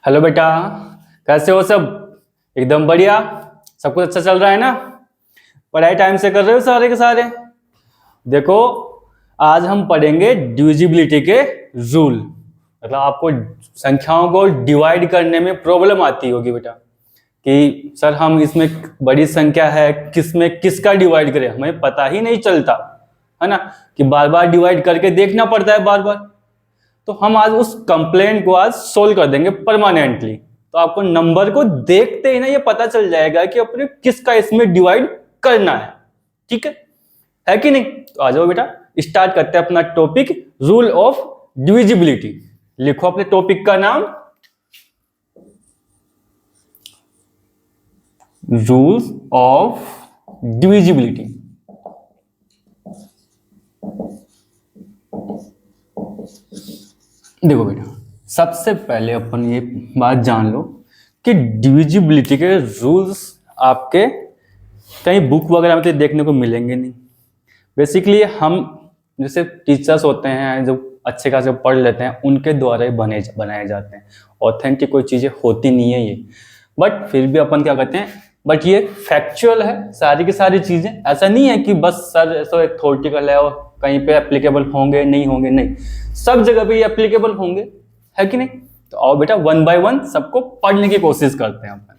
Hello बेटा, कैसे हो सब? एकदम बढ़िया। सब कुछ अच्छा चल रहा है ना? पढ़ाई टाइम से कर रहे हो सारे के सारे? देखो, आज हम पढ़ेंगे डिविजिबिलिटी के रूल। मतलब आपको संख्याओं को डिवाइड करने में प्रॉब्लम आती होगी बेटा कि सर हम इसमें बड़ी संख्या है, किस में किसका डिवाइड करें, हमें पता ही नहीं चलता है ना, कि बार बार डिवाइड करके देखना पड़ता है बार बार। तो हम आज उस कंप्लेंट को आज सोल्व कर देंगे परमानेंटली। तो आपको नंबर को देखते ही ना ये पता चल जाएगा कि अपने किसका इसमें डिवाइड करना है। ठीक है कि नहीं? तो आ जाओ बेटा, स्टार्ट करते हैं अपना टॉपिक, रूल ऑफ डिविजिबिलिटी। लिखो अपने टॉपिक का नाम, रूल्स ऑफ डिविजिबिलिटी। देखो बेटा, सबसे पहले अपन ये बात जान लो कि डिविजिबिलिटी के रूल्स आपके कहीं बुक वगैरह में तो देखने को मिलेंगे नहीं। बेसिकली हम जैसे टीचर्स होते हैं जो अच्छे खासे पढ़ लेते हैं, उनके द्वारा ही बनाए जाते हैं। ऑथेंटिक कोई चीज़ें होती नहीं है ये, बट फिर भी अपन क्या करते हैं, बट ये फैक्चुअल है सारी की सारी चीज़ें। ऐसा नहीं है कि बस सर ऐसा थ्योरेटिकल है और कहीं पे एप्लीकेबल होंगे नहीं होंगे, नहीं, सब जगह पे ये एप्लीकेबल होंगे, है कि नहीं? तो आओ बेटा, वन बाय वन सबको पढ़ने की कोशिश करते हैं अपन।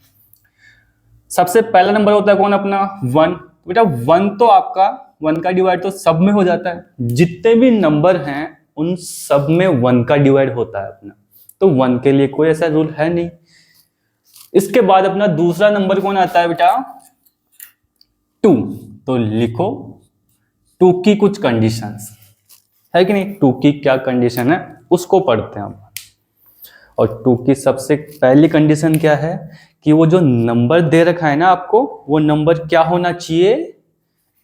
सबसे पहला नंबर होता है कौन? अपना वन। बेटा वन तो आपका, वन का डिवाइड तो सब में हो जाता है, जितने भी नंबर हैं उन सब में वन का डिवाइड होता है अपना। तो वन के लिए कोई ऐसा रूल है नहीं। इसके बाद अपना दूसरा नंबर कौन आता है बेटा? टू। तो लिखो टू की कुछ कंडीशंस, है कि नहीं? टू की क्या कंडीशन है उसको पढ़ते हैं हम। और टू की सबसे पहली कंडीशन क्या है कि वो जो नंबर दे रखा है ना आपको, वो नंबर क्या होना चाहिए?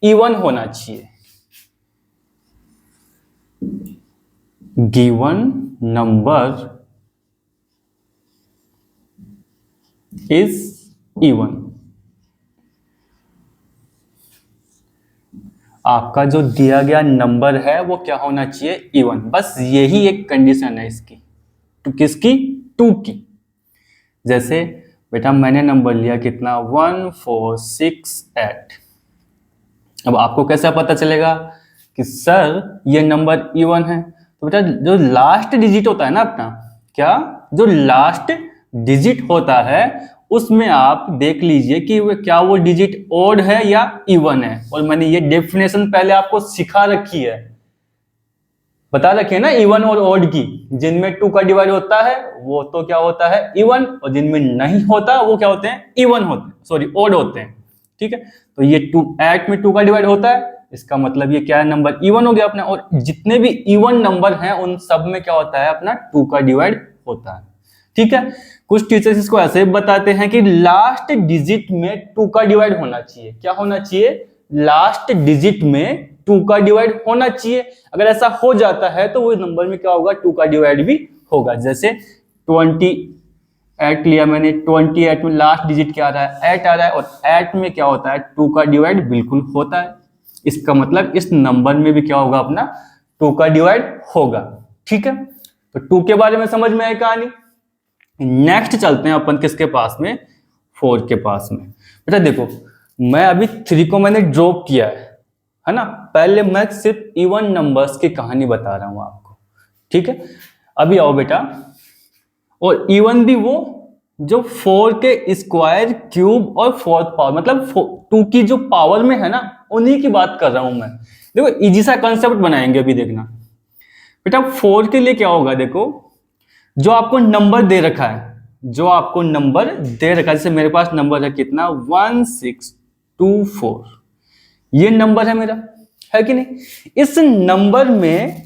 इवन होना चाहिए। Given number is even. आपका जो दिया गया नंबर है वो क्या होना चाहिए? इवन। बस यही एक कंडीशन है इसकी। तो किसकी? टू की। जैसे बेटा मैंने नंबर लिया कितना? 1468। अब आपको कैसे पता चलेगा कि सर ये नंबर इवन है? तो बेटा जो लास्ट डिजिट होता है ना अपना, क्या जो लास्ट डिजिट होता है उसमें आप देख लीजिए कि वो डिजिट ओड है या इवन है। और मैंने ये डेफिनेशन पहले आपको सिखा रखी है, बता रखी है ना, इवन और ओड की। जिनमें टू का डिवाइड होता है वो तो क्या होता है? इवन। और जिनमें नहीं होता वो क्या होते हैं? इवन होते हैं, सॉरी ओड होते हैं। ठीक है, तो ये टू, 8 में टू का डिवाइड होता है, इसका मतलब ये क्या है? नंबर इवन हो गया अपना। और जितने भी इवन नंबर हैं उन सब में क्या होता है? अपना टू का डिवाइड होता है। ठीक है, कुछ टीचर्स इसको ऐसे बताते हैं कि लास्ट डिजिट में टू का डिवाइड होना चाहिए। क्या होना चाहिए? लास्ट डिजिट में टू का डिवाइड होना चाहिए। अगर ऐसा हो जाता है तो वो नंबर में क्या होगा? टू का डिवाइड भी होगा। जैसे 28 लिया मैंने, 28 में लास्ट डिजिट क्या आ रहा है? 8 आ रहा है, और 8 में क्या होता है? टू का डिवाइड बिल्कुल होता है। इसका मतलब इस नंबर में भी क्या होगा? अपना टू का डिवाइड होगा। ठीक है, तो टू के बारे में समझ में आई कहानी। नेक्स्ट चलते हैं अपन किसके पास में? 4 के पास में। बेटा देखो, मैं अभी 3 को मैंने ड्रॉप किया है ना। पहले मैं सिर्फ इवन नंबर्स की कहानी बता रहा हूं आपको। ठीक है, अभी आओ बेटा, और इवन भी वो जो 4 के स्क्वायर, क्यूब और फोर्थ पावर, मतलब 2 की जो पावर में है ना, उन्हीं की बात कर रहा हूं मैं। देखो इजी सा कंसेप्ट बनाएंगे अभी, देखना बेटा। 4 के लिए क्या होगा? देखो, जो आपको नंबर दे रखा है, जो आपको नंबर दे रखा है, जैसे मेरे पास नंबर है कितना? 1624। ये नंबर है मेरा, है कि नहीं? इस नंबर में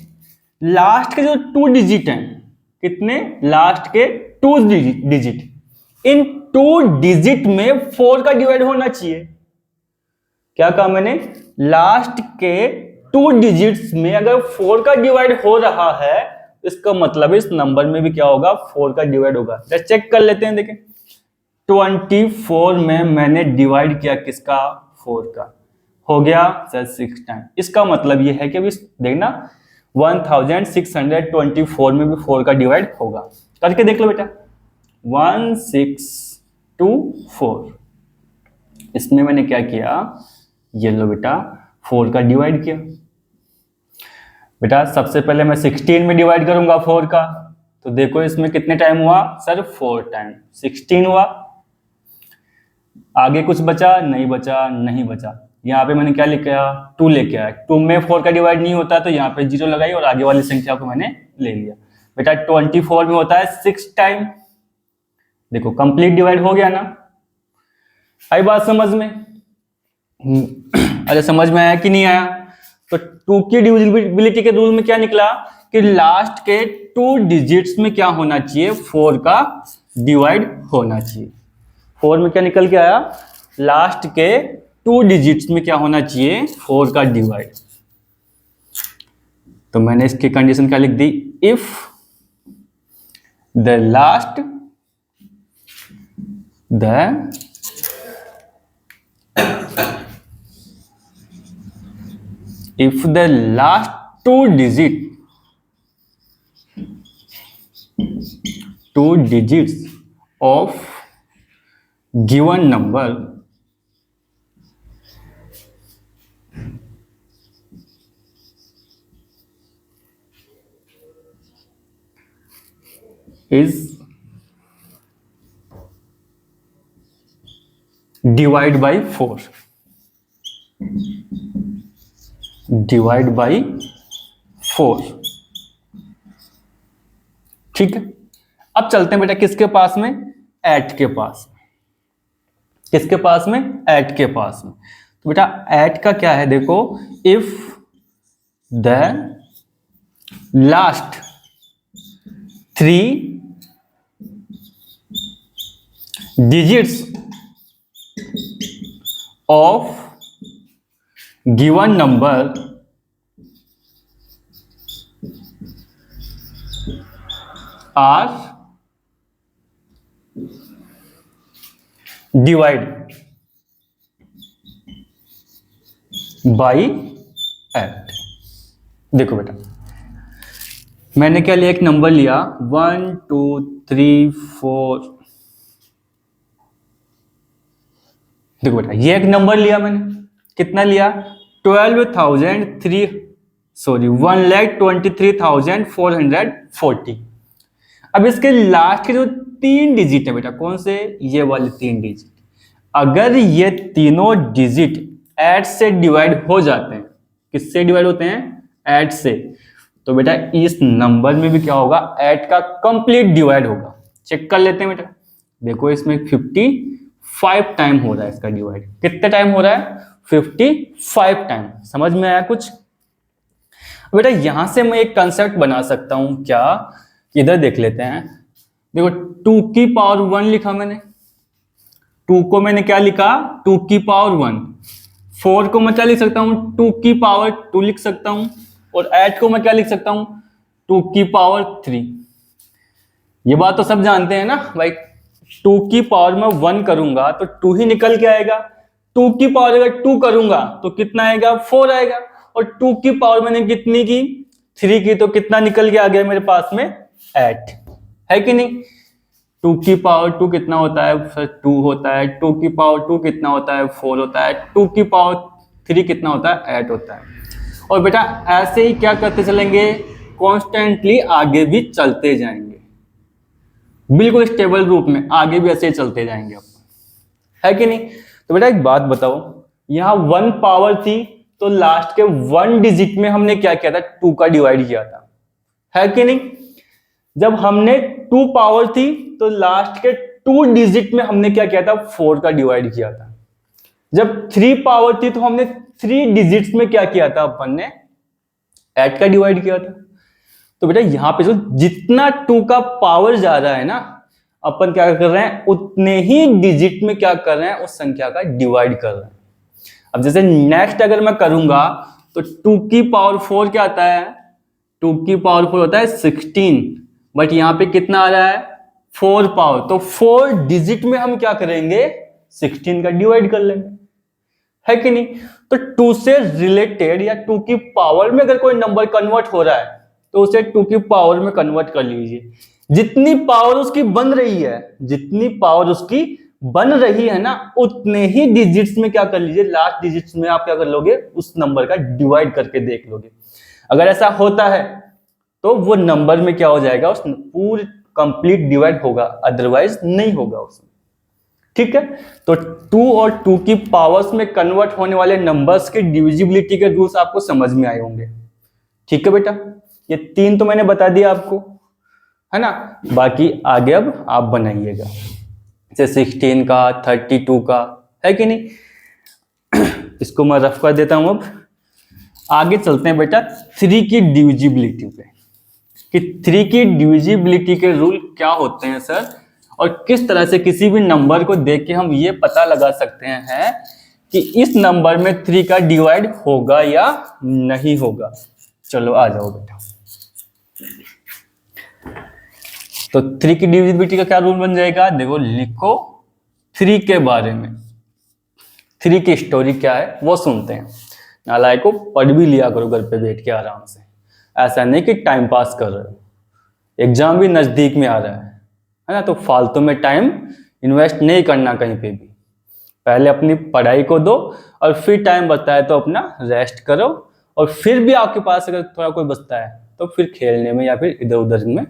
लास्ट के जो 2 डिजिट हैं, कितने? लास्ट के 2 डिजिट, इन 2 डिजिट में 4 का डिवाइड होना चाहिए। क्या कहा मैंने? लास्ट के 2 डिजिट्स में अगर 4 का डिवाइड हो रहा है, इसका मतलब इस नंबर में भी क्या होगा? 4 का डिवाइड होगा। चेक कर लेते हैं, देखें 24 में मैंने डिवाइड किया किसका? 4 का, हो गया सर 6 टाइम। इसका मतलब ये है कि अभी देखना 1624 में भी 4 का डिवाइड होगा। करके देख लो बेटा, 1624। इसमें मैंने क्या किया, ये लो बेटा 4 का डिवाइड किया। बेटा सबसे पहले मैं 16 में डिवाइड करूंगा 4 का, तो देखो इसमें कितने टाइम हुआ सर, 4 टाइम 16 हुआ। आगे कुछ बचा नहीं, नहीं बचा। यहाँ पे मैंने क्या लिखा, 2 लेके आया। 2 में 4 का डिवाइड नहीं होता, तो यहाँ पे 0 लगाई और आगे वाली संख्या को मैंने ले लिया। बेटा 24 में होता है 6 टाइम। देखो कंप्लीट डिवाइड हो गया ना। आई बात समझ में? अरे समझ में आया कि नहीं आया? तो 2 की डिविजिबिलिटी के रूल में क्या निकला कि लास्ट के 2 डिजिट्स में क्या होना चाहिए, 4 का डिवाइड होना चाहिए। 4 में क्या निकल के आया, लास्ट के 2 डिजिट्स में क्या होना चाहिए, 4 का डिवाइड। तो मैंने इसकी कंडीशन क्या लिख दी, if the last two digits of given number is divide by 4, divide by 4। ठीक है, अब चलते हैं बेटा किसके पास में, 8 के पास में। किसके पास में, 8 के पास में। तो बेटा 8 का क्या है, देखो if the last 3 digits of given number are divided by 8। देखो बेटा मैंने क्या लिया, एक नंबर लिया 1 2 3 4। देखो बेटा ये एक नंबर लिया मैंने, कितना लिया, 1,23,440। अब इसके लास्ट के जो 3 डिजिट है बेटा, कौन से, ये वाले 3 डिजिट, अगर ये तीनों डिजिट 8 से डिवाइड हो जाते हैं, किससे डिवाइड होते हैं, 8 से, तो बेटा इस नंबर में भी क्या होगा, 8 का कंप्लीट डिवाइड होगा। चेक कर लेते हैं बेटा, देखो इसमें 55 टाइम हो रहा है इसका डिवाइड। कितने टाइम हो रहा है, 55 टाइम। समझ में आया कुछ? बेटा यहां से मैं एक कंसेप्ट बना सकता हूं क्या, इधर देख लेते हैं। देखो 2 की पावर 1 लिखा मैंने, 2 को मैंने क्या लिखा, 2 की पावर 1। 4 को मैं क्या लिख सकता हूं, 2 की पावर 2 लिख सकता हूं, और 8 को मैं क्या लिख सकता हूं, 2 की पावर 3। ये बात तो सब जानते हैं ना भाई, 2 की पावर में 1 करूंगा तो 2 ही निकल के आएगा। 2 की पावर अगर 2 करूंगा तो कितना आएगा, 4 आएगा। और 2 की पावर मैंने कितनी की, 3 की, तो कितना निकल के आ गया मेरे पास में, 8 है कि नहीं। 2 की पावर 2 कितना होता है सर, 2 होता है। 2 की पावर 2 कितना होता है, 4 होता है। 2 की पावर 3 कितना होता है, 8 होता है। और बेटा ऐसे ही क्या करते चलेंगे, कॉन्स्टेंटली आगे भी चलते जाएंगे, बिल्कुल स्टेबल रूप में आगे भी ऐसे ही चलते जाएंगे अपन, है कि नहीं। तो बेटा एक बात बताओ, यहां 1 पावर थी तो लास्ट के 1 डिजिट में हमने क्या किया था, 2 का डिवाइड किया था, है कि नहीं। जब हमने 2 पावर थी तो लास्ट के 2 डिजिट में हमने क्या किया था, 4 का डिवाइड किया था। जब 3 पावर थी तो हमने 3 डिजिट्स में क्या किया था, अपन ने 8 का डिवाइड किया था। तो बेटा यहां पे जो जितना 2 का पावर जा रहा है ना, अपन क्या कर रहे हैं, उतने ही डिजिट में क्या कर रहे हैं, उस संख्या का डिवाइड कर रहे हैं। अब जैसे नेक्स्ट अगर मैं करूंगा तो 2 की पावर 4 क्या आता है, 2 की पावर 4 होता है 16, बट यहां पे कितना आ रहा है, 4 पावर, तो 4 डिजिट में हम क्या करेंगे, 16 का डिवाइड कर लेंगे, है कि नहीं। तो 2 से रिलेटेड या 2 की पावर में अगर कोई नंबर कन्वर्ट हो रहा है तो उसे 2 की पावर में कन्वर्ट कर लीजिए। जितनी पावर उसकी बन रही है, जितनी पावर उसकी बन रही है ना, उतने ही डिजिट्स में क्या कर लीजिए, लास्ट डिजिट्स में आप क्या कर लोगे, उस नंबर का डिवाइड करके देख लोगे। अगर ऐसा होता है तो वो नंबर में क्या हो जाएगा, उस पूरी कंप्लीट डिवाइड होगा, अदरवाइज नहीं होगा उसमें। ठीक है, तो 2 और 2 की पावर्स में कन्वर्ट होने वाले नंबर्स के डिविजिबिलिटी के रूल्स आपको समझ में आए होंगे। ठीक है बेटा, ये 3 तो मैंने बता दिया आपको, है ना। बाकी आगे अब आप बनाइएगा, जैसे 16 का, 32 का, है कि नहीं। इसको मैं रफ कर देता हूं। अब आगे चलते हैं बेटा 3 की डिविजिबिलिटी पे, कि 3 की डिविजिबिलिटी के रूल क्या होते हैं सर, और किस तरह से किसी भी नंबर को देख के हम ये पता लगा सकते हैं कि इस नंबर में 3 का डिवाइड होगा या नहीं होगा। चलो आ जाओ बेटा। तो 3 की डिविजिबिलिटी का क्या रूल बन जाएगा, देखो लिखो 3 के बारे में, 3 की स्टोरी क्या है वो सुनते हैं। नालायक को पढ़ भी लिया करो घर पे बैठ के आराम से, ऐसा नहीं कि टाइम पास कर रहे हो, एग्जाम भी नजदीक में आ रहा है ना। तो फालतू में टाइम इन्वेस्ट नहीं करना कहीं पे भी, पहले अपनी पढ़ाई को दो और फिर टाइम बचता है तो अपना रेस्ट करो, और फिर भी आपके पास अगर थोड़ा कोई बचता है तो फिर खेलने में या फिर इधर उधर में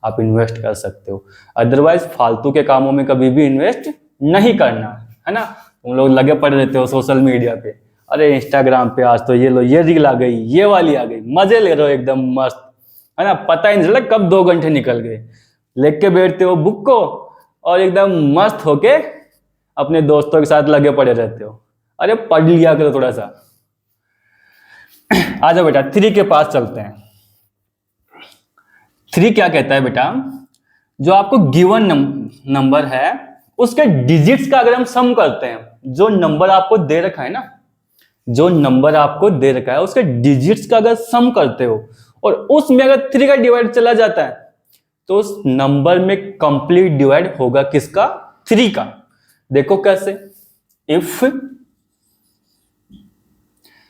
आप इन्वेस्ट कर सकते हो। अदरवाइज फालतू के कामों में कभी भी इन्वेस्ट नहीं करना, है ना। तुम लोग लगे पड़े रहते हो सोशल मीडिया पे, अरे इंस्टाग्राम पे आज तो ये लो, ये रील आ गई, ये वाली आ गई, मजे ले रहे हो एकदम मस्त, है ना। पता ही नहीं चला कब 2 घंटे निकल गए। लेके के बैठते हो बुक को और एकदम मस्त होके अपने दोस्तों के साथ लगे पड़े रहते हो। अरे पढ़ लिया करो थोड़ा सा। आ जाओ बेटा 3 के पास चलते हैं। 3 क्या कहता है बेटा, जो आपको गिवन नंबर है उसके डिजिट्स का अगर हम सम करते हैं, जो नंबर आपको दे रखा है ना, जो नंबर आपको दे रखा है उसके डिजिट्स का अगर सम करते हो और उसमें अगर 3 का डिवाइड चला जाता है तो उस नंबर में कंप्लीट डिवाइड होगा किसका, 3 का। देखो कैसे, if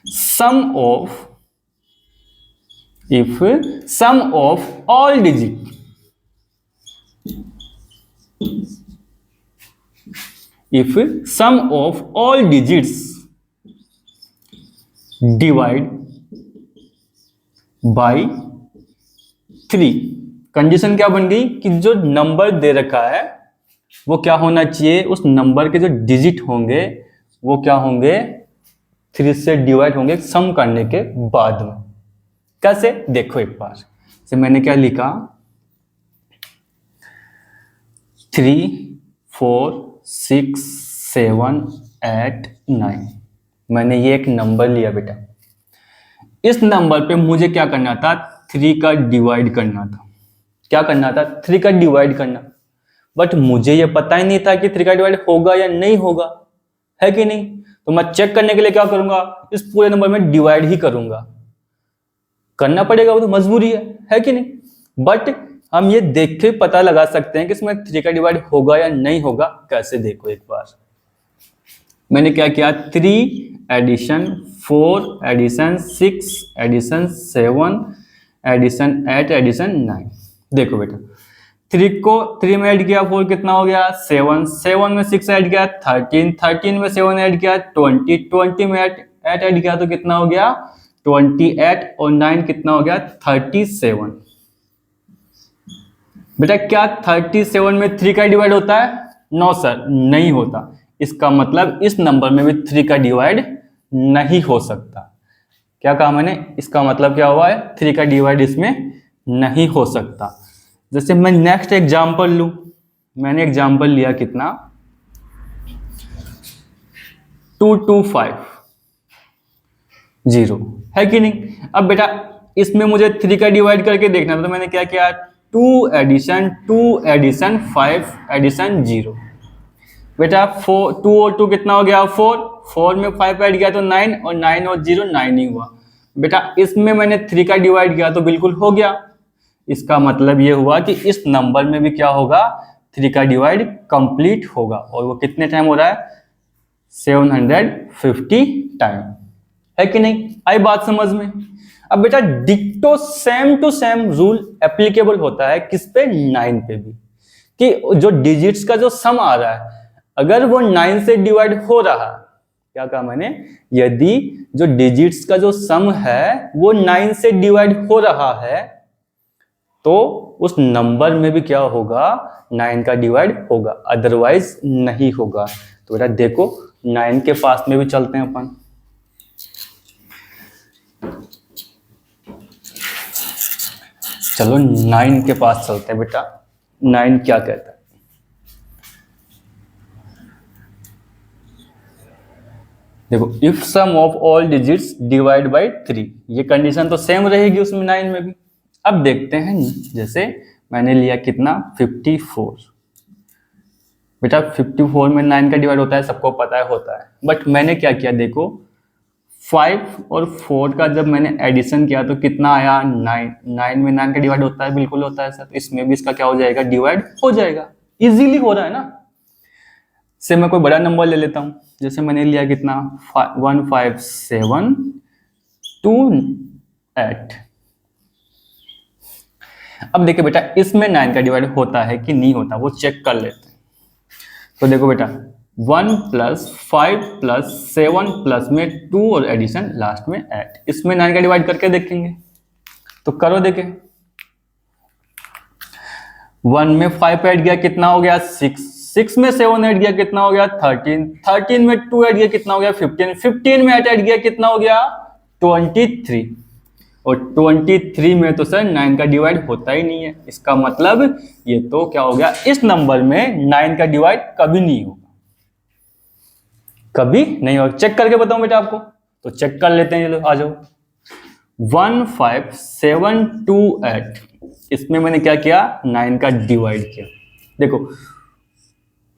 sum of all digit if sum of all digits divide by 3, condition क्या बन गई कि जो नंबर दे रखा है वो क्या होना चाहिए, उस नंबर के जो डिजिट होंगे वो क्या होंगे, 3 से डिवाइड होंगे सम करने के बाद में। कैसे, देखो एक बार से मैंने क्या लिखा, 3, 4, 6, 7, 8, 9। मैंने ये एक नंबर लिया बेटा, इस नंबर पे मुझे क्या करना था, 3 का डिवाइड करना था। क्या करना था, 3 का डिवाइड करना। बट मुझे ये पता ही नहीं था कि 3 का डिवाइड होगा या नहीं होगा, है कि नहीं। तो मैं चेक करने के लिए क्या करूंगा, इस पूरे नंबर में डिवाइड ही करूंगा, करना पड़ेगा, वो तो मजबूरी है कि नहीं। बट हम ये देख के पता लगा सकते हैं कि इसमें 3 का डिवाइड होगा या नहीं होगा। कैसे, देखो एक बार मैंने क्या किया, 3 addition 4 addition 6 addition 7 addition 8 addition 9। देखो बेटा 3 को 3 में ऐड किया, 4 कितना हो गया 7, 7 में 6 ऐड किया 13, 13 में 7 ऐड किया 20, 20 में 8 ऐड किया तो कितना हो गया 28, और 9 कितना हो गया 37। बेटा क्या 37 में 3 का डिवाइड होता है, नो सर नहीं होता। इसका मतलब इस नंबर में भी 3 का डिवाइड नहीं हो सकता। क्या कहा मैंने, इसका मतलब क्या हुआ है, 3 का डिवाइड इसमें नहीं हो सकता। जैसे मैं नेक्स्ट एग्जांपल लूं, मैंने एग्जांपल लिया कितना 2250, है कि नहीं। अब बेटा इसमें मुझे 3 का डिवाइड करके देखना था, तो मैंने क्या किया 2 एडिशन 5 एडिशन 0। बेटा 2 और 2 कितना हो गया 4 में 5 ऐड किया तो 9, और 9 और 0 9 ही हुआ। बेटा इसमें मैंने 3 का डिवाइड किया तो बिल्कुल हो गया। इसका मतलब ये हुआ कि इस नंबर में भी क्या होगा, 3 का डिवाइड कंप्लीट होगा, और वो कितने टाइम हो रहा है 750 टाइम, है कि नहीं। आई बात समझ में। अब बेटा डिक्टो same to same rule applicable होता है किस पे, 9 पे भी, कि जो डिजिट्स का जो सम आ रहा है अगर वो 9 से डिवाइड हो रहा है, क्या कहा मैंने, यदि जो डिजिट्स का जो सम है वो 9 से डिवाइड हो रहा है तो उस नंबर में भी क्या होगा, 9 का डिवाइड होगा, अदरवाइज नहीं होगा। तो बेटा देखो 9 के पास में भी चलते हैं अपन। चलो 9 के पास चलते हैं बेटा, 9 क्या कहता है। देखो if sum of all digits divide by 3, ये कंडीशन तो सेम रहेगी उसमें 9 में भी। अब देखते हैं, जैसे मैंने लिया कितना, 54। बेटा 54 में 9 का डिवाइड होता है, सबको पता है होता है, बट मैंने क्या किया देखो, 5 और 4 का जब मैंने एडिशन किया तो कितना आया, 9। 9 में 9 का डिवाइड होता है, बिल्कुल होता है सर, तो इसमें भी इसका क्या हो जाएगा, डिवाइड हो जाएगा, इजीली हो रहा है ना। से मैं कोई बड़ा नंबर ले लेता हूं, जैसे मैंने लिया कितना, 15728। अब देखिए बेटा इसमें 9 का डिवाइड होता है कि नहीं होता, वो चेक कर लेते हैं। तो देखो बेटा 1 + 5 + 7 प्लस में 2 और एडिशन लास्ट में 8, इसमें 9 का डिवाइड करके देखेंगे। तो करो देखें, 1 में 5 ऐड गया कितना हो गया, 6। 6 में 7 ऐड गया कितना हो गया, 13। 13 में 2 ऐड गया कितना हो गया, 15। 15 में 8 ऐड गया कितना हो गया, 23। और 23 में तो सर 9 का डिवाइड होता ही नहीं है, इसका मतलब ये तो क्या हो गया, इस नंबर में 9 का डिवाइड कभी नहीं होगा, कभी नहीं होगा। चेक करके बताऊं बेटा आपको, तो चेक कर लेते हैं, चलो आ जाओ। 15728, इसमें मैंने क्या किया, 9 का डिवाइड किया। देखो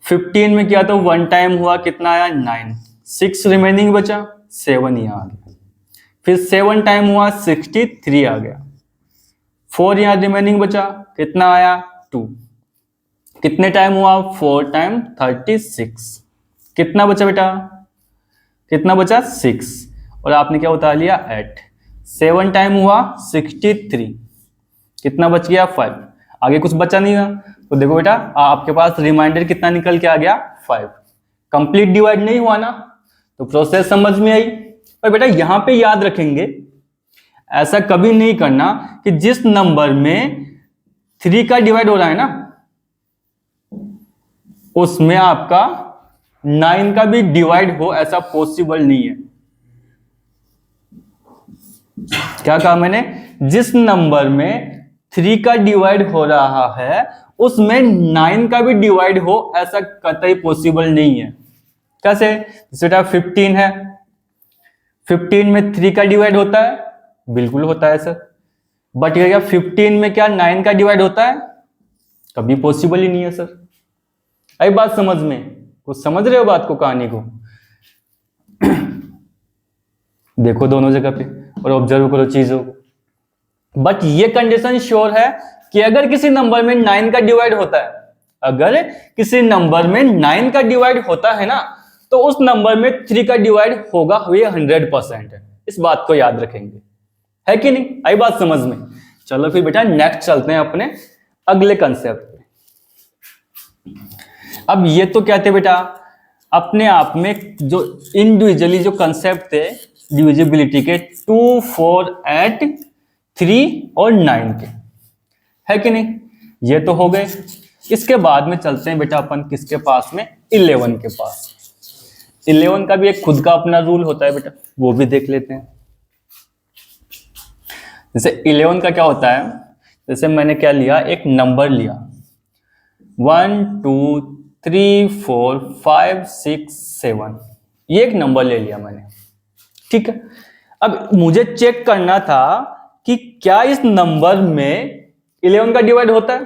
15 में किया तो 1 टाइम हुआ, कितना आया, 9। 6 रिमेनिंग बचा, 7 यहाँ आ गया। फिर 7 टाइम हुआ, 63 आ गया। 4 यहाँ रिमेनिंग बचा, कितना आया, 2। कितने टाइम हुआ, 4 टाइम 36। कितना बचा बेटा, कितना बचा, 6। और आपने क्या उतार लिया, 8। 7 टाइम हुआ 63, कितना बच गया, 5। आगे कुछ बचा नहीं ना, तो देखो बेटा आपके पास रिमाइंडर कितना निकल के आ गया, 5। कंप्लीट डिवाइड नहीं हुआ ना, तो प्रोसेस समझ में आई। पर बेटा यहां पे याद रखेंगे, ऐसा कभी नहीं करना कि जिस नंबर में 3 का डिवाइड हो रहा है ना, उसमें आपका 9 का भी डिवाइड हो, ऐसा पॉसिबल नहीं है। क्या कहा मैंने, जिस नंबर में 3 का डिवाइड हो रहा है उसमें 9 का भी डिवाइड हो, ऐसा कतई पॉसिबल नहीं है। कैसे, जैसे 15 है, 15 में 3 का डिवाइड होता है, बिल्कुल होता है सर, बट क्या 15 में क्या 9 का डिवाइड होता है, कभी पॉसिबल ही नहीं है सर। आई बात समझ में, कुछ समझ रहे हो बात को, कहानी को देखो दोनों जगह पे और ऑब्जर्व करो चीजों को। बट ये कंडीशन श्योर है कि अगर किसी नंबर में 9 का डिवाइड होता है, अगर किसी नंबर में 9 का डिवाइड होता है ना, तो उस नंबर में 3 का डिवाइड होगा, ये 100% है। इस बात को याद रखेंगे, है कि नहीं, आई बात समझ में। चलो फिर बेटा नेक्स्ट चलते हैं अपने अगले कंसेप्ट पे। अब ये तो क्या थे बेटा, अपने आप में जो इंडिविजुअली जो कंसेप्ट थे डिविजिबिलिटी के, 2, 4, 8, 3 और 9 के, है कि नहीं, ये तो हो गए। इसके बाद में चलते हैं बेटा अपन किसके पास में, 11 के पास। 11 का भी एक खुद का अपना रूल होता है बेटा, वो भी देख लेते हैं। जैसे 11 का क्या होता है, जैसे मैंने क्या लिया, एक नंबर लिया 1 2 3 4 5 6 7, ये एक नंबर ले लिया मैंने, ठीक है। अब मुझे चेक करना था कि क्या इस नंबर में 11 का डिवाइड होता है।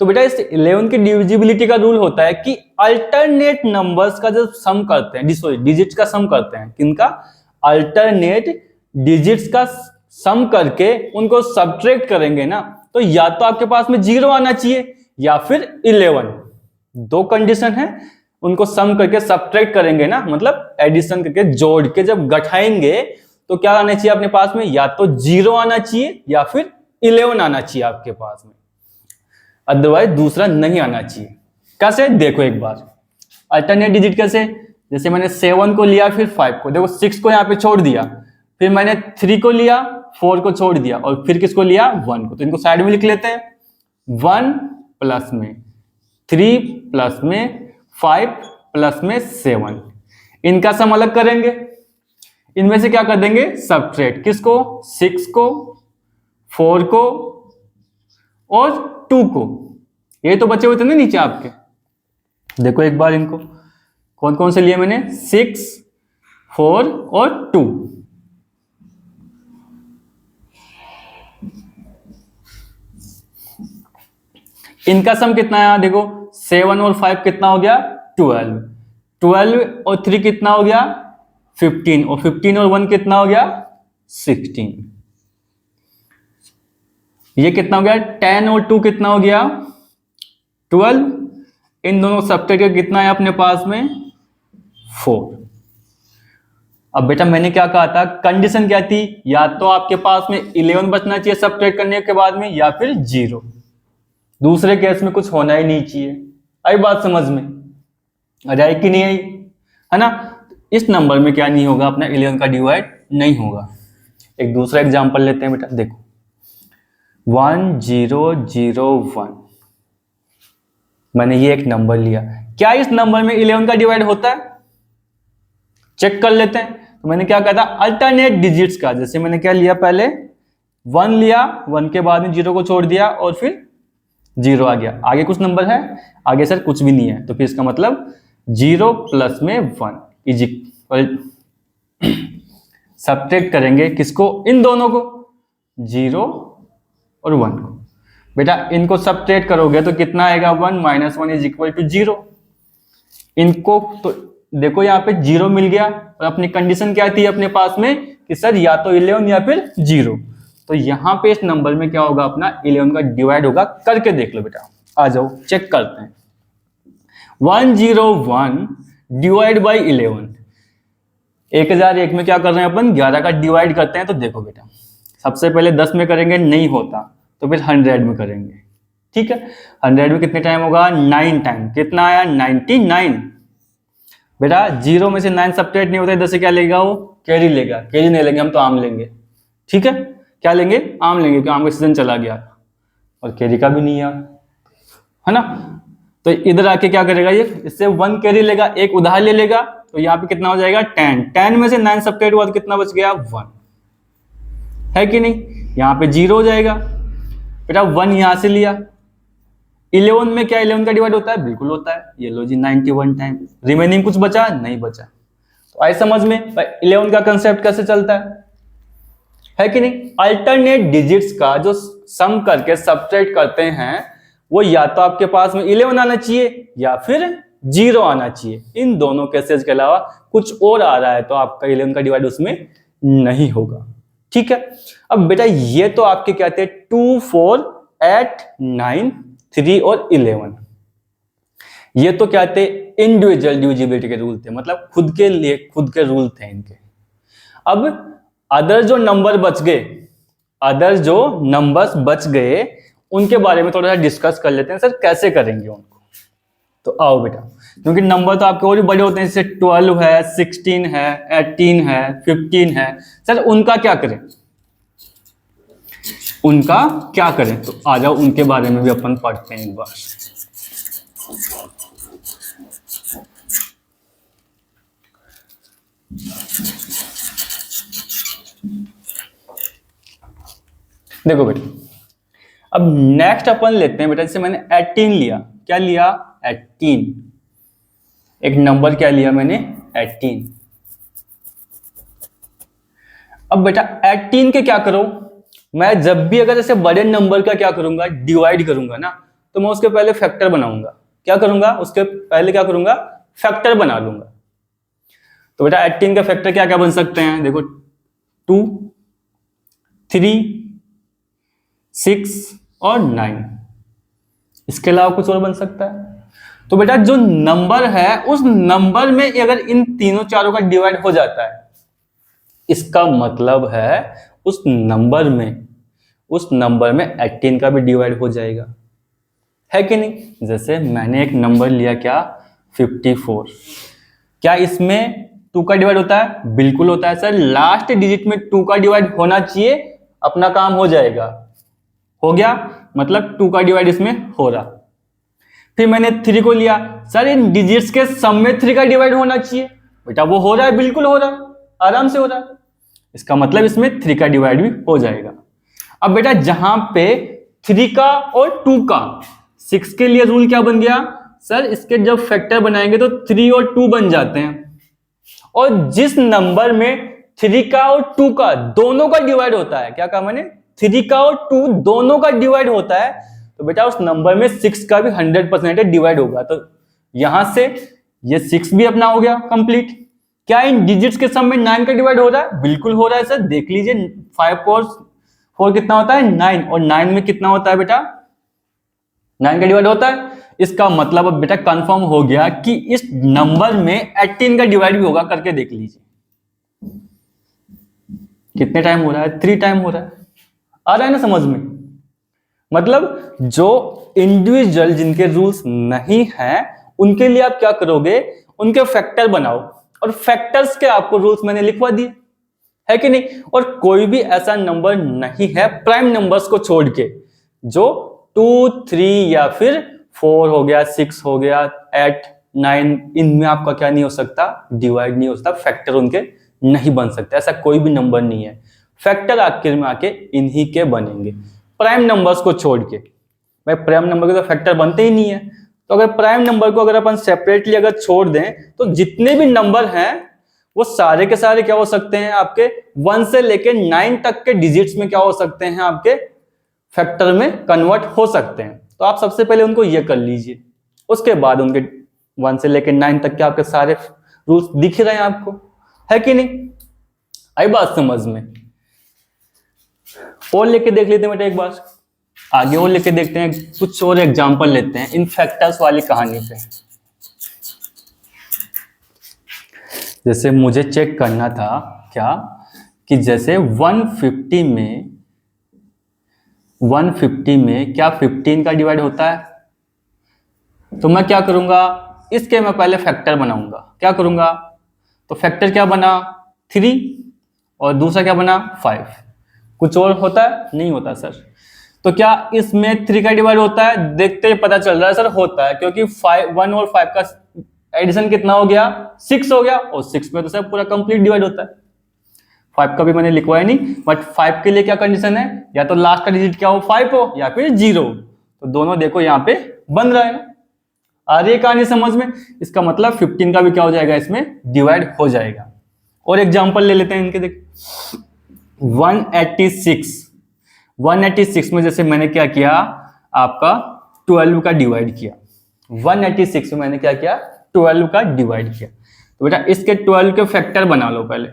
तो बेटा इस 11 की डिविजिबिलिटी का रूल होता है कि अल्टरनेट नंबर्स का जब सम करते हैं, सॉरी डिजिट्स का सम करते हैं, किनका, अल्टरनेट डिजिट्स का सम करके उनको सब्ट्रैक्ट करेंगे ना, तो या तो आपके पास में 0 आना चाहिए या फिर 11, दो कंडीशन है। उनको सम करके सब्ट्रैक्ट करेंगे ना, मतलब एडिशन करके जोड़ के जब घटाएंगे तो क्या आना चाहिए अपने पास में, या तो 0 आना चाहिए या फिर 11 आना चाहिए आपके पास में, अदरवाइज दूसरा नहीं आना चाहिए। कैसे, देखो एक बार अल्टरनेट डिजिट कैसे, जैसे मैंने 7 को लिया फिर 5 को, देखो 6 को यहाँ पे छोड़ दिया, फिर मैंने 3 को लिया, 4 को छोड़ दिया और फिर किसको लिया, 1 को। तो इनको साइड में लिख लेते हैं, 1 प्लस में 3 प्लस में 5 प्लस में 7, इनका सम अलग करेंगे, इनमें से क्या कर देंगे, सबट्रैक्ट, किसको, 6 को, 4 को और 2 को, ये तो बचे हुए थे ना नीचे आपके। देखो एक बार इनको कौन कौन से लिए मैंने, 6, 4 और 2। इनका सम कितना है, देखो 7 और 5 कितना हो गया, 12, 12 और 3 कितना हो गया, 15, और 15 और 1 कितना हो गया, 16। ये कितना हो गया, 10 और 2 कितना हो गया, 12। इन दोनों सब्ट्रैक्ट का कितना है अपने पास में, 4। अब बेटा मैंने क्या कहा था, कंडीशन क्या थी, या तो आपके पास में 11 बचना चाहिए सब्ट्रैक्ट करने के बाद में, या फिर 0, दूसरे केस में कुछ होना ही नहीं चाहिए। आई बात समझ में, आ जाए कि नहीं आई, है ना। इस नंबर में क्या नहीं होगा, अपना 11 का डिवाइड नहीं होगा। एक दूसरा एग्जांपल लेते हैं बेटा, देखो 1 0 0 1, मैंने ये एक नंबर लिया, क्या इस नंबर में 11 का डिवाइड होता है, चेक कर लेते हैं। तो मैंने क्या कहा था, अल्टरनेट डिजिट्स का, जैसे मैंने क्या लिया, पहले 1 लिया, 1 के बाद में 0 को छोड़ दिया और फिर 0 आ गया, आगे कुछ नंबर है, आगे सर कुछ भी नहीं है, तो फिर इसका मतलब 0 प्लस में 1 इज इक्वल, सब्ट्रैक्ट करेंगे किसको, इन दोनों को, 0 और 1 को। बेटा इनको सब्ट्रैक्ट करोगे तो कितना आएगा, 1 माइनस 1 इज इक्वल टू 0। इनको तो देखो यहाँ पे 0 मिल गया, और अपनी कंडीशन क्या थी अपने पास में कि सर या तो 11 या फिर 0, तो यहाँ पे इस नंबर में क्या होगा, अपना 11 का डिवाइड होगा। करके देख लो बेटा, आ जाओ चेक करते हैं। 101 डिवाइड बाई 11, 1001 में क्या कर रहे हैं अपन, 11 का डिवाइड करते हैं। तो देखो बेटा सबसे पहले 10 में करेंगे, नहीं होता तो फिर 100 में करेंगे, ठीक है। 100 में कितने टाइम होगा, 9 टाइम, कितना आया 99। बेटा 0 में से 9 सब्ट्रैक्ट नहीं होता, इधर से क्या लेगा वो, कैरी लेगा, कैरी नहीं लेंगे हम तो आम लेंगे, ठीक है। क्या लेंगे, आम लेंगे, क्योंकि आम का सीजन चला गया और कैरी का भी नहीं यार, है ना। तो इधर आके क्या करेगा, ये इससे 1 कैरी लेगा, एक उधार ले लेगा, तो यहाँ पे कितना हो जाएगा 10, 10 में से 9 सब्ट्रैक्ट हुआ तो कितना बच गया, 1, है कि नहीं। यहाँ पे 0 हो जाएगा, बेटा 1 यहां से लिया, 11 में क्या 11 का डिवाइड होता है, बिल्कुल होता है, ये लो जी 91 टाइम, रिमेनिंग कुछ बचा, नहीं बचा। तो आई समझ में 11 का कंसेप्ट कैसे चलता है कि नहीं। अल्टरनेट डिजिट्स का जो सम करके सब्ट्रैक्ट करते हैं, वो या तो आपके पास में 11 आना चाहिए या फिर 0 आना चाहिए, इन दोनों केसेस के अलावा कुछ और आ रहा है तो आपका 11 का डिवाइड उसमें नहीं होगा, ठीक है। अब बेटा ये तो आपके क्या थे, 2 4 8 9 3 और 11, ये तो क्या थे, इंडिविजुअल डिविजिबिलिटी के रूल थे, मतलब खुद के लिए खुद के रूल थे इनके। अब अदर जो नंबर बच गए, अदर जो नंबर्स बच गए, उनके बारे में थोड़ा सा डिस्कस कर लेते हैं, सर कैसे करेंगे उनको। तो आओ बेटा, क्योंकि नंबर तो आपके और भी बड़े होते हैं, जैसे 12 है, 16 है, 18 है, 15 है, सर उनका क्या करें, उनका क्या करें। तो आ जाओ उनके बारे में भी अपन पढ़ते हैं एक बार। देखो बेटा, अब नेक्स्ट अपन लेते हैं बेटा, जैसे मैंने 18 लिया, क्या लिया 18, एक नंबर क्या लिया मैंने 18। अब बेटा 18 के क्या करो, मैं जब भी अगर जैसे बड़े नंबर का क्या करूंगा, डिवाइड करूंगा ना, तो मैं उसके पहले फैक्टर बनाऊंगा। क्या करूंगा, उसके पहले क्या करूंगा, फैक्टर बना लूंगा। तो बेटा 18 का फैक्टर क्या क्या बन सकते हैं, देखो 2 3 6 और 9, इसके अलावा कुछ और बन सकता है। तो बेटा जो नंबर है, उस नंबर में अगर इन तीनों चारों का डिवाइड हो जाता है, इसका मतलब है उस नंबर में 18 का भी डिवाइड हो जाएगा, है कि नहीं। जैसे मैंने एक नंबर लिया क्या, 54, क्या इसमें 2 का डिवाइड होता है? बिल्कुल होता है सर। लास्ट डिजिट में 2 का डिवाइड होना चाहिए, अपना काम हो जाएगा। हो गया, मतलब 2 का डिवाइड इसमें हो रहा। फिर मैंने 3 को लिया, सर इन डिजिट्स के सम में 3 का डिवाइड होना चाहिए। बेटा वो हो रहा है, बिल्कुल हो रहा है, आराम से हो रहा है। इसका मतलब इसमें 3 का डिवाइड भी हो जाएगा। अब बेटा जहां पे 3 का और 2 का, 6 के लिए रूल क्या बन गया सर, इसके जब फैक्टर बनाएंगे तो 3 और 2 बन जाते हैं। और जिस नंबर में 3 का और 2 का दोनों का डिवाइड होता है, क्या कहा मैंने, 3 का और 2 दोनों का डिवाइड होता है, तो बेटा उस नंबर में 6 का भी 100% डिवाइड होगा। तो यहां से ये 6 भी अपना हो गया कंप्लीट। क्या इन डिजिट्स के सम में 9 का डिवाइड हो रहा है? बिल्कुल हो रहा है सर। देख लीजिए 5 और 4 कितना होता है, 9, और 9 में कितना होता है बेटा, 9 का डिवाइड होता है। इसका मतलब अब बेटा कंफर्म हो गया कि इस नंबर में 18 का डिवाइड भी होगा। करके देख लीजिए कितने टाइम हो रहा है, 3 टाइम हो रहा है। आ रहा है ना समझ में। मतलब जो इंडिविजुअल जिनके रूल्स नहीं हैं उनके लिए आप क्या करोगे, उनके फैक्टर बनाओ, और फैक्टर्स के आपको रूल्स मैंने लिखवा दिए, है कि नहीं। और कोई भी ऐसा नंबर नहीं है प्राइम नंबर्स को छोड़ के जो 2, 3 या फिर 4 हो गया, 6 हो गया, 8, 9, इनमें आपका क्या नहीं हो सकता, डिवाइड नहीं हो सकता, फैक्टर उनके नहीं बन सकते। ऐसा कोई भी नंबर नहीं है। फैक्टर आखिर में आके इन्हीं के बनेंगे, प्राइम नंबर्स को छोड़ के। भाई प्राइम नंबर के तो फैक्टर बनते ही नहीं है। तो अगर प्राइम नंबर को अगर अपन सेपरेटली अगर छोड़ दें तो जितने भी नंबर हैं वो सारे के सारे क्या हो सकते हैं, आपके 1 से लेके 9 तक के डिजिट्स में क्या हो सकते हैं, आपके फैक्टर में कन्वर्ट हो सकते हैं। तो आप सबसे पहले उनको ये कर लीजिए, उसके बाद उनके 1 से लेके 9 तक के आपके सारे रूल्स दिख रहे हैं आपको, है कि नहीं। आई बात समझ में। और लेके देख लेते हैं बेटा एक बार आगे, और लेके देखते हैं, कुछ और एग्जांपल लेते हैं इन फैक्टर्स वाली कहानी पे। जैसे मुझे चेक करना था क्या, कि जैसे 150 में क्या 15 का डिवाइड होता है। तो मैं क्या करूंगा, इसके मैं पहले फैक्टर बनाऊंगा। क्या करूंगा, तो फैक्टर क्या बना, 3, और दूसरा क्या बना, 5। कुछ और होता है? नहीं होता सर। तो क्या इसमें 3 का डिवाइड होता है? देखते ही पता चल रहा है सर होता है, क्योंकि 1 और 5 का एडिशन कितना हो गया, 6 हो गया, और 6 में तो सर पूरा कंप्लीट डिवाइड होता है। 5 का भी मैंने लिखवाया नहीं, बट 5 के लिए क्या कंडीशन है, या तो लास्ट का डिजिट क्या हो, 5 हो, या फिर 0। तो दोनों देखो यहाँ पे बन रहा है ना। आ रही है कहानी समझ में। इसका मतलब 15 का भी क्या हो जाएगा, इसमें डिवाइड हो जाएगा। और एग्जाम्पल ले लेते हैं इनके, देख 186 में जैसे मैंने क्या किया, आपका 12 का डिवाइड किया। 186 में मैंने क्या किया, 12 का डिवाइड किया। तो बेटा इसके 12 के फैक्टर बना लो पहले।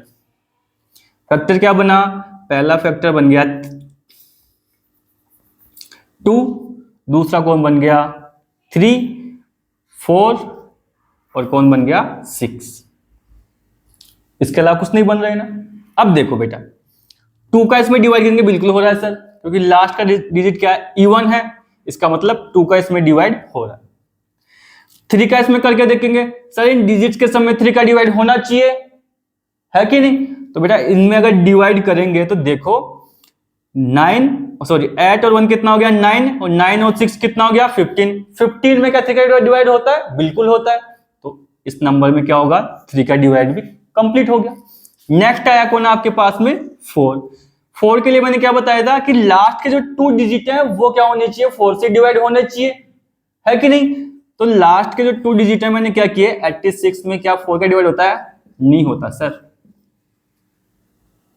फैक्टर क्या बना, पहला फैक्टर बन गया 2, दूसरा कौन बन गया 3, 4, और कौन बन गया 6। इसके अलावा कुछ नहीं बन रहा है ना। अब देखो बेटा 2 का इसमें डिवाइड करेंगे, बिल्कुल हो रहा है सर, क्योंकि लास्ट का डिजिट क्या है, E1 है। इसका मतलब 2 का इसमें डिवाइड हो रहा है। 3 का इसमें करके देखेंगे, सर इन डिजिट्स के समय 3 का डिवाइड होना चाहिए, है कि नहीं। तो बेटा इनमें अगर डिवाइड करेंगे तो देखो 8 और 1 कितना हो गया, 9, और 9 और 6 कितना हो गया, 15। 15 में क्या 3 का डिवाइड होता है, बिल्कुल होता है। तो इस नंबर में क्या होगा, 3 का डिवाइड भी कंप्लीट हो गया। नेक्स्ट आया कौन आपके पास में, 4 के लिए मैंने क्या बताया था कि लास्ट के जो 2 डिजिट हैं वो क्या होने चाहिए, 4 से डिवाइड होने चाहिए, है कि नहीं। तो लास्ट के जो 2 डिजिट है मैंने क्या किए, 86 में क्या 4 का डिवाइड होता है, नहीं होता सर,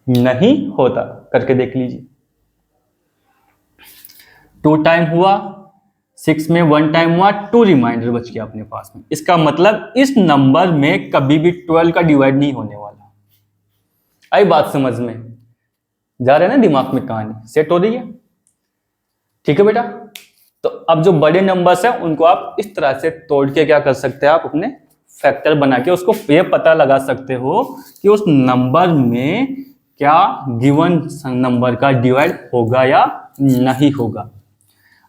नहीं होता। करके देख लीजिए 2 टाइम हुआ, 6 में 1 टाइम हुआ, 2 रिमाइंडर बच गया अपने पास में। इसका मतलब इस नंबर में कभी भी 12 का डिवाइड नहीं होने वाला। आई बात समझ में, जा रहे हैं ना दिमाग में, कहानी सेट हो रही है, ठीक है बेटा। तो अब जो बड़े नंबर्स हैं उनको आप इस तरह से तोड़ के क्या कर सकते हैं, आप अपने फैक्टर बना के उसको ये पता लगा सकते हो कि उस नंबर में क्या गिवन नंबर का डिवाइड होगा या नहीं होगा।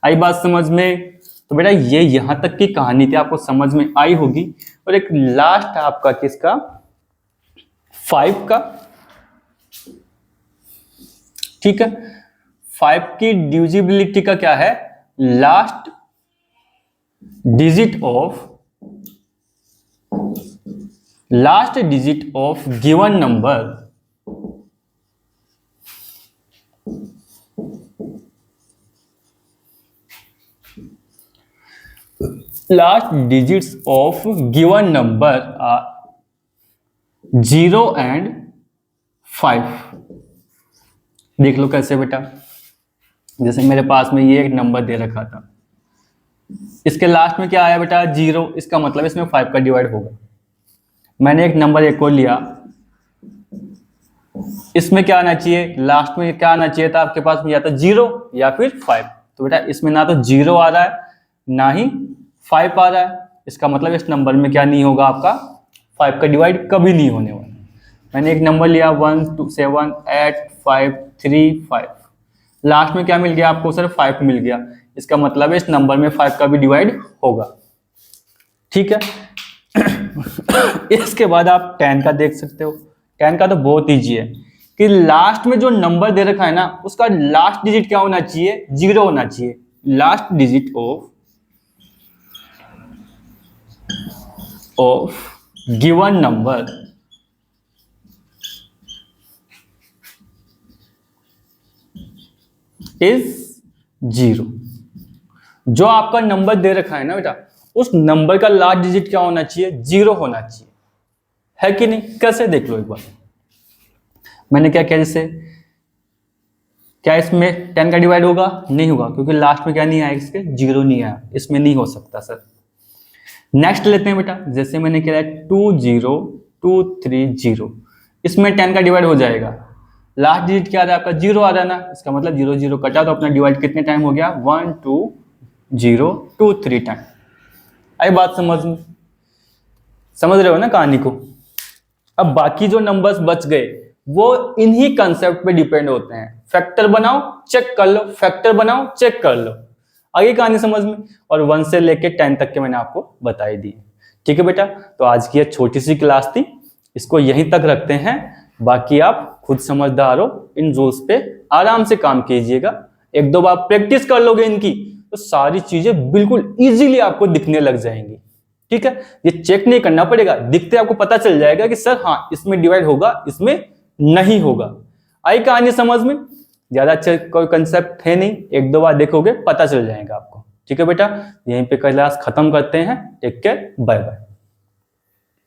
आई बात समझ में। तो बेटा ये यहां तक की कहानी थी, आपको समझ में आई होगी। और एक लास्ट आपका किसका, 5 का, ठीक है। 5 की डिविजिबिलिटी का क्या है, last digit of given number last digits of given number are 0 and 5। देख लो कैसे बेटा, जैसे मेरे पास में ये एक नंबर दे रखा था, इसके लास्ट में क्या आया बेटा 0, इसका मतलब इसमें 5 का डिवाइड होगा। मैंने एक नंबर एक और लिया, इसमें क्या आना चाहिए, लास्ट में क्या आना चाहिए था आपके पास में, या तो 0 या फिर 5। तो बेटा इसमें ना तो 0 आ रहा है ना ही 5 आ रहा है, इसका मतलब इस नंबर में क्या नहीं होगा, आपका 5 का डिवाइड कभी नहीं होने वाला। मैंने एक नंबर लिया 1 2 7 8 5 3 5, लास्ट में क्या मिल गया आपको, सिर्फ 5 मिल गया, इसका मतलब इस नंबर में 5 का भी डिवाइड होगा, ठीक है। इसके बाद आप 10 का देख सकते हो। 10 का तो बहुत ईजी है कि लास्ट में जो नंबर दे रखा है ना, उसका लास्ट डिजिट क्या होना चाहिए, 0 होना चाहिए। Last digit of given number is 0। जो आपका नंबर दे रखा है ना बेटा, उस नंबर का लास्ट डिजिट क्या होना चाहिए, 0 होना चाहिए, है कि नहीं। कैसे देख लो एक बार, मैंने क्या किया, जैसे क्या इसमें 10 का डिवाइड होगा, नहीं होगा, क्योंकि लास्ट में क्या नहीं आया, इसके 0 नहीं आया, इसमें नहीं हो सकता सर। नेक्स्ट लेते हैं बेटा, जैसे मैंने किया 2 0 2 3 0, इसमें 10 का डिवाइड हो जाएगा, लास्ट डिजिट क्या आ रहा है आपका, 0 आ रहा है ना, इसका मतलब 0 0 कटा, तो अपना डिवाइड कितने टाइम हो गया, 1 2 0 2 3 टाइम। आई बात समझ में, समझ रहे हो ना कहानी को। अब बाकी जो नंबर्स बच गए वो इन्हीं कंसेप्ट पे डिपेंड होते हैं, फैक्टर बनाओ चेक कर लो, फैक्टर बनाओ चेक कर लो, आगे कहानी समझ में। और 1 से लेके 10 तक के मैंने आपको बताई दी, ठीक है बेटा। तो आज की ये छोटी सी क्लास थी, इसको यहीं तक रखते हैं, बाकी आप खुद समझदार हो, इन रूल्स पे आराम से काम कीजिएगा। 1-2 बार प्रैक्टिस कर लोगे इनकी, तो सारी चीजें बिल्कुल इजीली आपको दिखने लग जाएंगी, ठीक है। ये चेक नहीं करना पड़ेगा, दिखते आपको पता चल जाएगा कि सर हाँ इसमें डिवाइड होगा, इसमें नहीं होगा। आई कहानी समझ में, ज्यादा अच्छा कोई कंसेप्ट है नहीं, 1-2 बार देखोगे पता चल जाएगा आपको, ठीक है बेटा। यहीं पे क्लास खत्म करते हैं, टेक केयर, बाय बाय।